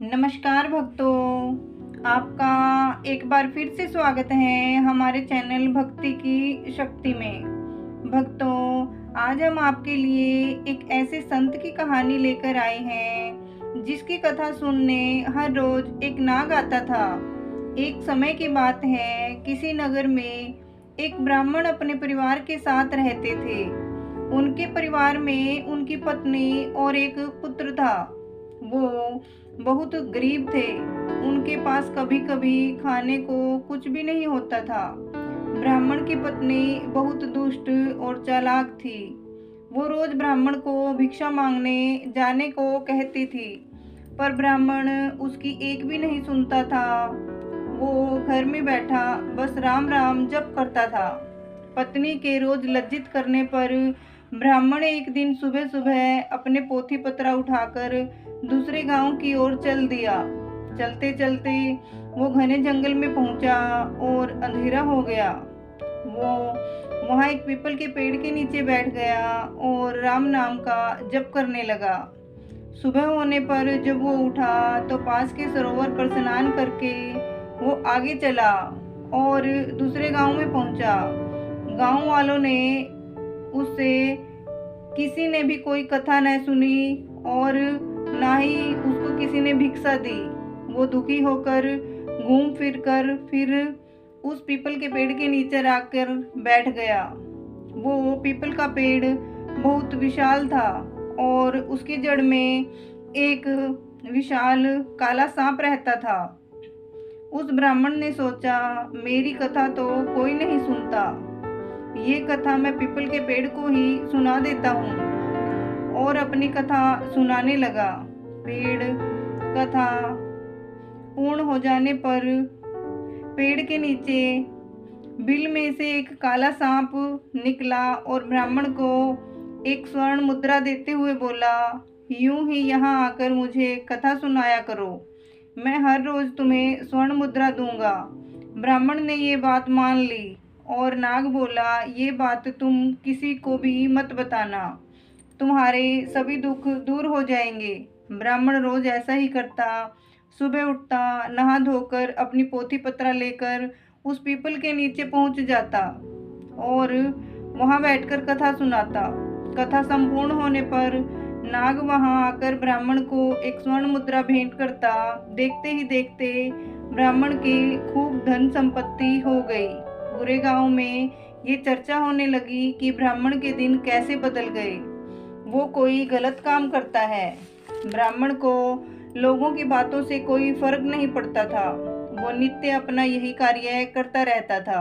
नमस्कार भक्तों, आपका एक बार फिर से स्वागत है हमारे चैनल भक्ति की शक्ति में। भक्तों, आज हम आपके लिए एक ऐसे संत की कहानी लेकर आए हैं जिसकी कथा सुनने हर रोज एक नाग आता था। एक समय की बात है, किसी नगर में एक ब्राह्मण अपने परिवार के साथ रहते थे। उनके परिवार में उनकी पत्नी और एक पुत्र था। वो बहुत गरीब थे। उनके पास कभी कभी खाने को कुछ भी नहीं होता था। ब्राह्मण की पत्नी बहुत दुष्ट और चालाक थी। वो रोज ब्राह्मण को भिक्षा मांगने जाने को कहती थी, पर ब्राह्मण उसकी एक भी नहीं सुनता था। वो घर में बैठा बस राम राम जप करता था। पत्नी के रोज लज्जित करने पर ब्राह्मण एक दिन सुबह सुबह अपने पोथी पत्रा उठाकर दूसरे गांव की ओर चल दिया। चलते चलते वो घने जंगल में पहुंचा और अंधेरा हो गया। वो वहां एक पीपल के पेड़ के नीचे बैठ गया और राम नाम का जप करने लगा। सुबह होने पर जब वो उठा तो पास के सरोवर पर स्नान करके वो आगे चला और दूसरे गांव में पहुंचा। गांव वालों ने उससे किसी ने भी कोई कथा न सुनी और ना ही उसको किसी ने भिक्षा दी। वो दुखी होकर घूम फिर कर फिर उस पीपल के पेड़ के नीचे आकर बैठ गया। वो पीपल का पेड़ बहुत विशाल था और उसकी जड़ में एक विशाल काला सांप रहता था। उस ब्राह्मण ने सोचा, मेरी कथा तो कोई नहीं सुनता, ये कथा मैं पीपल के पेड़ को ही सुना देता हूँ। और अपनी कथा सुनाने लगा। पेड़ कथा पूर्ण हो जाने पर पेड़ के नीचे बिल में से एक काला सांप निकला और ब्राह्मण को एक स्वर्ण मुद्रा देते हुए बोला, यूं ही यहाँ आकर मुझे कथा सुनाया करो, मैं हर रोज तुम्हें स्वर्ण मुद्रा दूंगा। ब्राह्मण ने ये बात मान ली और नाग बोला, ये बात तुम किसी को भी मत बताना, तुम्हारे सभी दुख दूर हो जाएंगे। ब्राह्मण रोज ऐसा ही करता। सुबह उठता, नहा धोकर अपनी पोथी पत्रा लेकर उस पीपल के नीचे पहुंच जाता और वहां बैठकर कथा सुनाता। कथा संपूर्ण होने पर नाग वहां आकर ब्राह्मण को एक स्वर्ण मुद्रा भेंट करता। देखते ही देखते ब्राह्मण की खूब धन संपत्ति हो गई। पूरे गांव में ये चर्चा होने लगी कि ब्राह्मण के दिन कैसे बदल गए। वो कोई गलत काम करता है। ब्राह्मण को लोगों की बातों से कोई फर्क नहीं पड़ता था। वो नित्य अपना यही कार्य करता रहता था।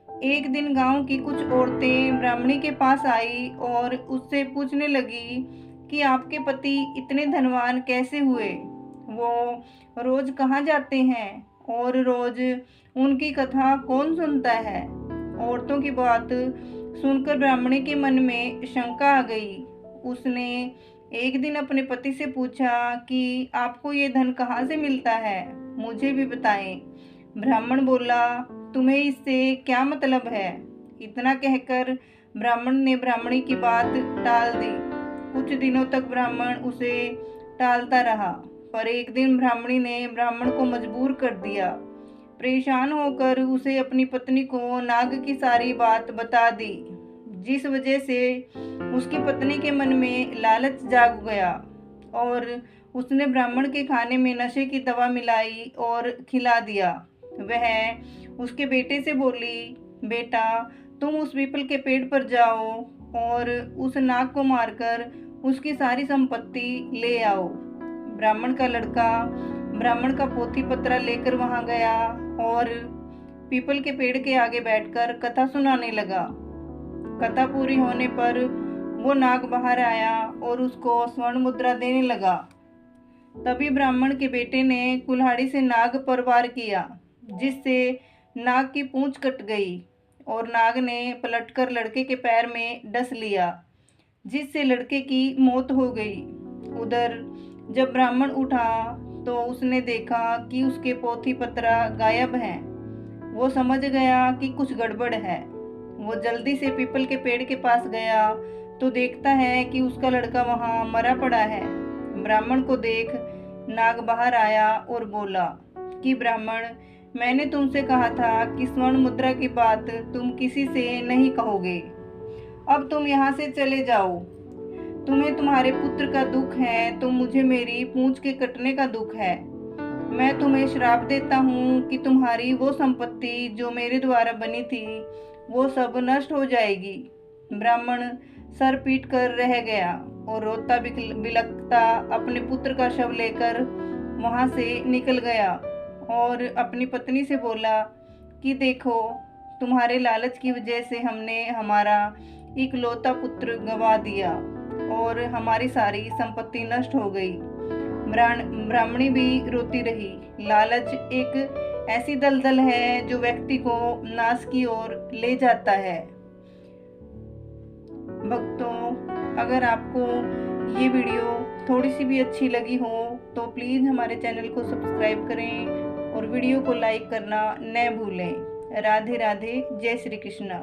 एक दिन गांव की कुछ औरतें ब्राह्मणी के पास आई और उससे पूछने लगी कि आपके पति इतने धनवान कैसे हुए, वो रोज कहाँ जाते हैं और रोज उनकी कथा कौन सुनता है। औरतों की बात सुनकर ब्राह्मणी के मन में शंका आ गई। उसने एक दिन अपने पति से पूछा कि आपको ये धन कहाँ से मिलता है, मुझे भी बताएं। ब्राह्मण बोला, तुम्हें इससे क्या मतलब है। इतना कहकर ब्राह्मण ने ब्राह्मणी की बात टाल दी। कुछ दिनों तक ब्राह्मण उसे टालता रहा, पर एक दिन ब्राह्मणी ने ब्राह्मण को मजबूर कर दिया। परेशान होकर उसे अपनी पत्नी को नाग की सारी बात बता दी, जिस वजह से उसकी पत्नी के मन में लालच जाग गया और उसने ब्राह्मण के खाने में नशे की दवा मिलाई और खिला दिया। वह उसके बेटे से बोली, बेटा तुम उस पीपल के पेड़ पर जाओ और उस नाग को मारकर उसकी सारी संपत्ति ले आओ। ब्राह्मण का लड़का ब्राह्मण का पोथी पत्रा लेकर वहां गया और पीपल के पेड़ के आगे बैठकर कथा सुनाने लगा। कथा पूरी होने पर वो नाग बाहर आया और उसको स्वर्ण मुद्रा देने लगा। तभी ब्राह्मण के बेटे ने कुल्हाड़ी से नाग पर वार किया, जिससे नाग की पूंछ कट गई और नाग ने पलटकर लड़के के पैर में डस लिया, जिससे लड़के की मौत हो गई। उधर जब ब्राह्मण उठा तो उसने देखा कि उसके पोथी पत्रा गायब हैं। वो समझ गया कि कुछ गड़बड़ है। वो जल्दी से पीपल के पेड़ के पास गया तो देखता है कि उसका लड़का वहां मरा पड़ा है। ब्राह्मण को देख नाग बाहर आया और बोला कि ब्राह्मण, मैंने तुमसे कहा था कि स्वर्ण मुद्रा की बात तुम किसी से नहीं कहोगे। अब तुम यहाँ से चले जाओ। तुम्हें तुम्हारे पुत्र का दुख है तो मुझे मेरी पूंछ के कटने का दुख है। मैं तुम्हें श्राप देता हूँ कि तुम्हारी वो संपत्ति जो मेरे द्वारा बनी थी वो सब नष्ट हो जाएगी। ब्राह्मण सर पीट कर रह गया और रोता बिलखता अपने पुत्र का शव लेकर वहां से निकल गया और अपनी पत्नी से बोला कि देखो, तुम्हारे लालच की वजह से हमने हमारा इकलौता पुत्र गंवा दिया और हमारी सारी संपत्ति नष्ट हो गई। ब्राह्मणी भी रोती रही। लालच एक ऐसी दलदल है जो व्यक्ति को नाश की ओर ले जाता है। भक्तों, अगर आपको ये वीडियो थोड़ी सी भी अच्छी लगी हो तो प्लीज़ हमारे चैनल को सब्सक्राइब करें और वीडियो को लाइक करना न भूलें। राधे राधे, जय श्री कृष्णा।